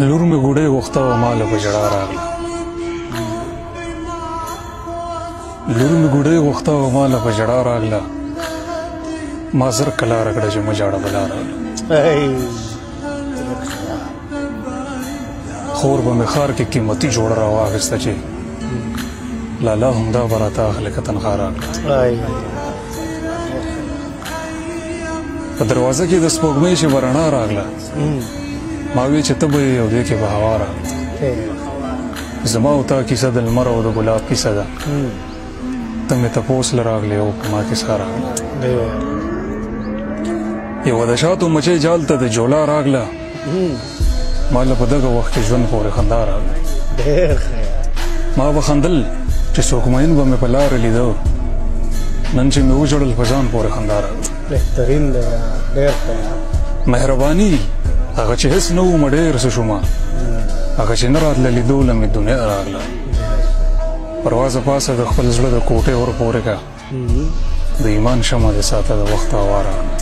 لور مې ګوډۍ غوښته وه ماله په ژړا راغله لور مې ګوډۍ غوښته وه ماله په ژړا راغله ما زر کلاره کړه چې مه ژاړه بلا راغله خور به مې ښار کې قیمتي جوړه راواخیسته چې لالا همدا به راته اخلي که تنخوا راغله په دروازه کې د سپوږمۍ چې به رڼا راغله ما وی چې ته به یې او دې کې به هوا راغله زما او تا کیسه د لمر او د ګلاب کیسه ده ته مې تپوس له راغلې او په ما کیسه راغله یوه د شاتو مچۍ جال ته د جولا راغله ما له په دغه وخت کې ژوند پورې خندا راغله ما به خندل چې څوک مین به مې په لاره لیده نن چې مې وژړل په ځان پورې خندا راغله بهترین دی ډېر ښه مهرباني هغه چې هېڅ نه ومه ډېر څه شومه هغه چې نه راتله لیدو له مې دنیا راغله پروازه پاسه د خپل زړه د کوټې ور پورې که د ایمان شمه دې ساته د وخت هوا راغله